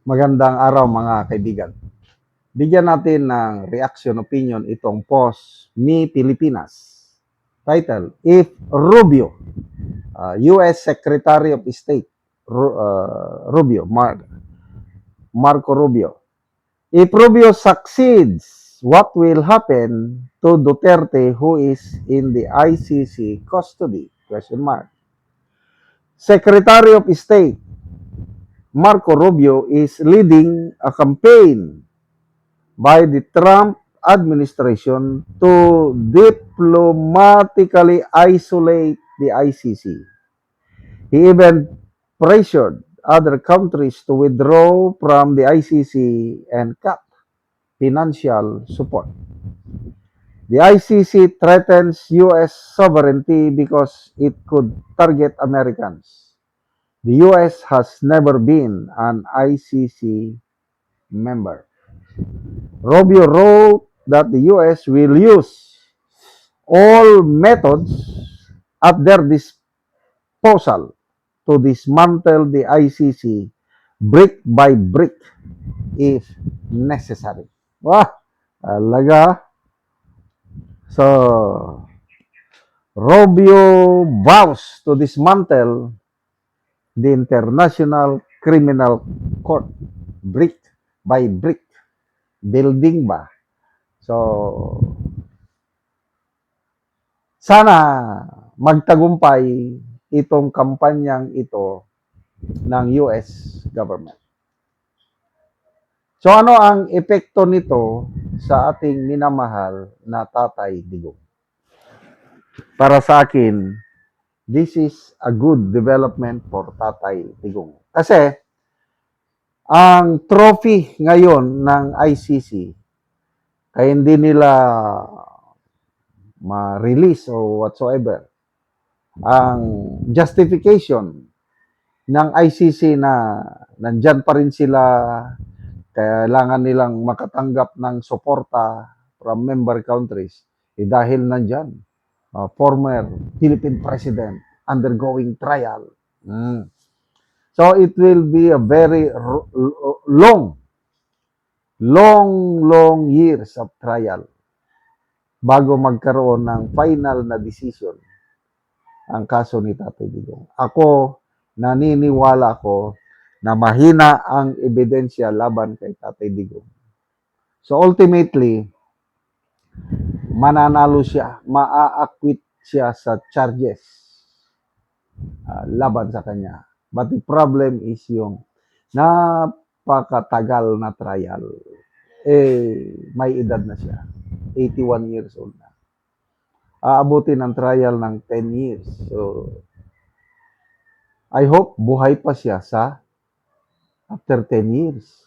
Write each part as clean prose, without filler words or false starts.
Magandang araw mga kaibigan. Bigyan natin ng reaction opinion itong post Mi Pilipinas. Title, If Rubio, U.S. Secretary of State, Marco Rubio. If Rubio succeeds, what will happen to Duterte who is in the ICC custody? Question mark. Secretary of State Marco Rubio is leading a campaign by the Trump administration to diplomatically isolate the ICC. He even pressured other countries to withdraw from the ICC and cut financial support. The ICC threatens U.S. sovereignty because it could target Americans. The U.S. has never been an ICC member. Rubio wrote that the U.S. will use all methods at their disposal to dismantle the ICC brick by brick if necessary. Wah, talaga. So, Rubio vows to dismantle the International Criminal Court brick by brick. Building ba? So, sana magtagumpay itong kampanyang ito ng US government. So ano ang epekto nito sa ating minamahal na Tatay Digong? Para sa akin, this is a good development for Tatay Digong. Kasi ang trophy ngayon ng ICC kaya hindi nila ma-release o whatsoever ang justification ng ICC na nandyan pa rin sila, kailangan nilang makatanggap ng suporta from member countries dahil nandyan former Philippine President undergoing trial. So it will be a very long years of trial bago magkaroon ng final na decision ang kaso ni Tatay Digong. Ako, naniniwala ko na mahina ang ebidensya laban kay Tatay Digong. So ultimately, mananalo siya, maa-acquit siya sa charges laban sa kanya. But the problem is yung napakatagal na trial. May edad na siya. 81 years old na. Aabutin ang trial ng 10 years. So, I hope buhay pa siya sa after 10 years.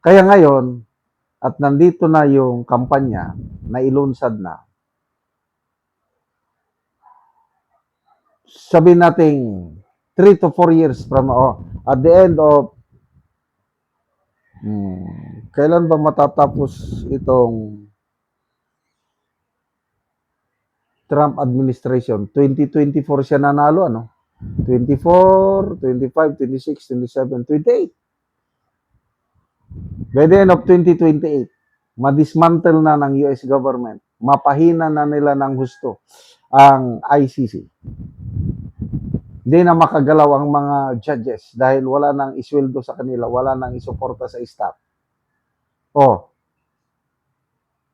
Kaya ngayon, at nandito na yung kampanya na ilunsad na, sabihin natin 3 to 4 years from at the end of kailan ba matatapos itong Trump administration? 2024 siya nanalo, ano? 24, 25, 26, 27, 28. By the end of 2028, madismantle na ng US government. Mapahina na nila ng husto ang ICC. Hindi na makagalaw ang mga judges dahil wala nang isweldo sa kanila, wala nang isuporta sa staff.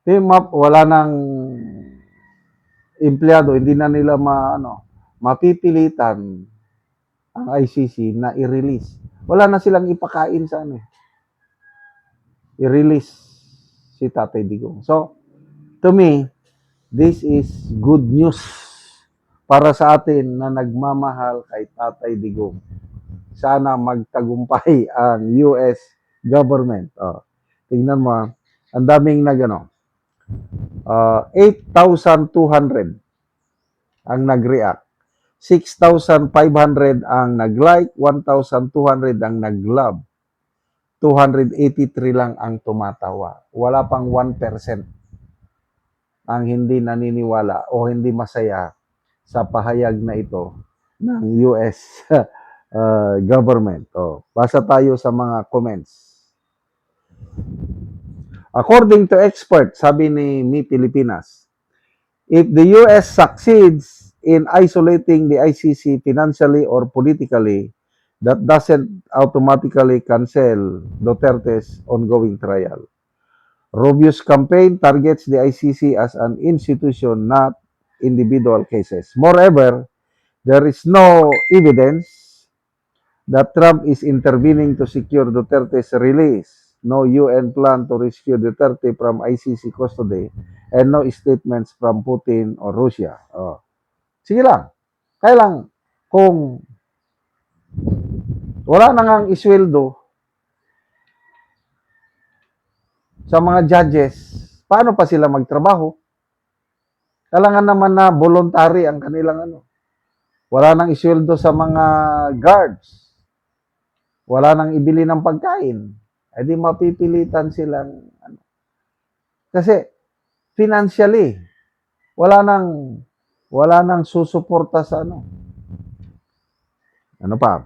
Team up, wala nang empleyado, hindi na nila mapipilitan ang ICC na i-release. Wala na silang ipakain sa i-release si Tatay Digong. So, to me, this is good news para sa atin na nagmamahal kay Tatay Digong. Sana magtagumpay ang US government. Tingnan mo, ang daming 8,200 ang nag-react. 6,500 ang nag-like, 1,200 ang nag-love. 283 lang ang tumatawa. Wala pang 1% ang hindi naniniwala o hindi masaya sa pahayag na ito ng US government. Basa tayo sa mga comments. According to experts, sabi ni Mi Pilipinas, if the US succeeds in isolating the ICC financially or politically, that doesn't automatically cancel Duterte's ongoing trial. Rubio's campaign targets the ICC as an institution, not individual cases. Moreover, there is no evidence that Trump is intervening to secure Duterte's release. No UN plan to rescue Duterte from ICC custody and no statements from Putin or Russia. Sige lang. Kaya lang, kung wala na ngang isweldo sa mga judges, paano pa sila magtrabaho? Kailangan naman na voluntary ang kanilang Wala nang isweldo sa mga guards. Wala nang ibili ng pagkain. Eh di mapipilitan silang Kasi financially wala nang susuporta sa Ano pa?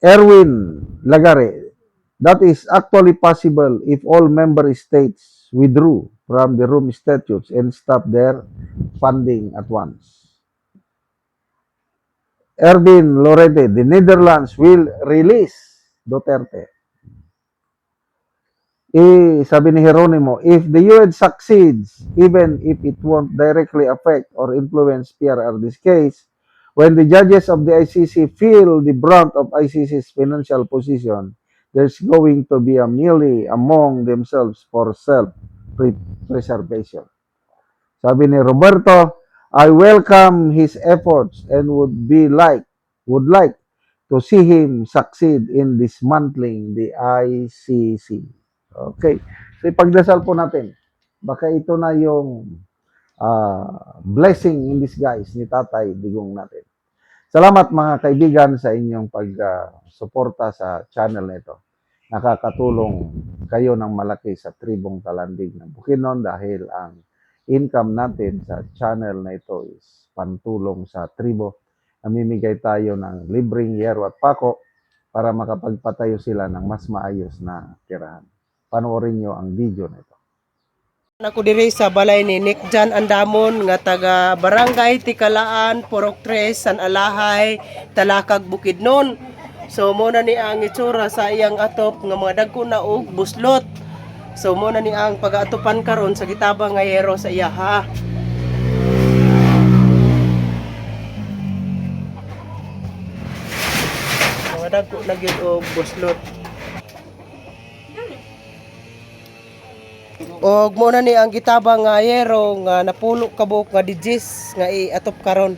Erwin Lagare, that is actually possible if all member states withdrew from the Rome Statutes and stop their funding at once. Erwin Lorente, the Netherlands will release Duterte. Sabi ni Jeronimo, if the UN succeeds, even if it won't directly affect or influence PRRD's case, when the judges of the ICC feel the brunt of ICC's financial position, there's going to be a melee among themselves for self-preservation. Sabi ni Roberto, I welcome his efforts and would like to see him succeed in dismantling the ICC. Okay. So ipagdasal po natin. Baka ito na yung blessing in disguise ni Tatay Digong natin. Salamat mga kaibigan sa inyong pag-suporta sa channel nito. Nakakatulong kayo ng malaki sa tribong Talandig ng Bukidnon dahil ang income natin sa channel na ito is pantulong sa tribo. Namimigay tayo ng libreng yero at pako para makapagpatayo sila ng mas maayos na tirahan. Panoorin nyo ang video nito. Ako diri sa balay ni Nick Jan Andamon nga taga Barangay Tikalaan, Purok 3, San Alahay, Talakag, Bukidnon. So muna ni ang itsura sa iyang atop nga mga dagko na og buslot. So muna ni ang pag-atupan karon sa gitabang nga yero sa iya ha. Mga dagko na gyud og buslot. Og muna ni ang gitabang nga yero nga napulo kabuk nga digis nga iatop karon.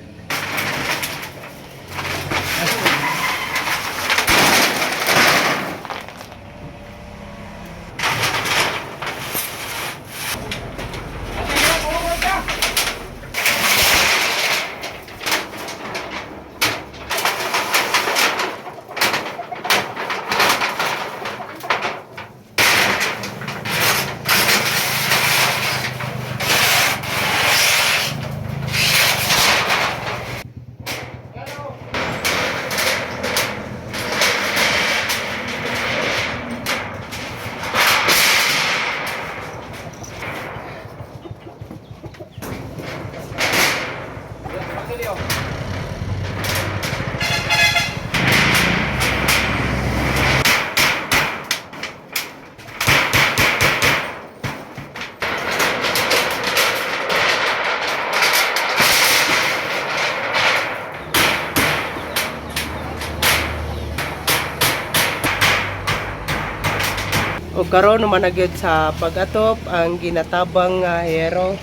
O karon naman na gyud sa pag-atop ang ginatabang nga hero.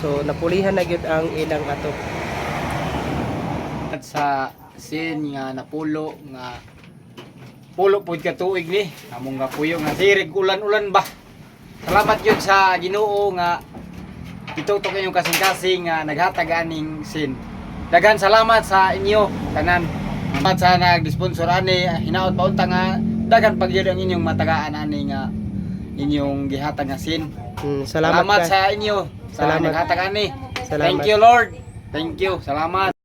So napulihan na gyud ang ilang atop. At sa sin nga napulo nga pulo pud ka tuig ni among nga puyo nga sirig ulan-ulan ba. Salamat gyud sa Ginoo nga itutok inyong kasing-kasing nga naghatag aning sin. Daghan salamat sa inyo tanan. Salamat sa nag-sponsor ani hinaot pa unta nga daghan pagyud ang inyong matagaan ani nga inyong gihatag nga sin. Salamat sa inyo sa naghatag ani. Thank you Lord. Thank you. Salamat.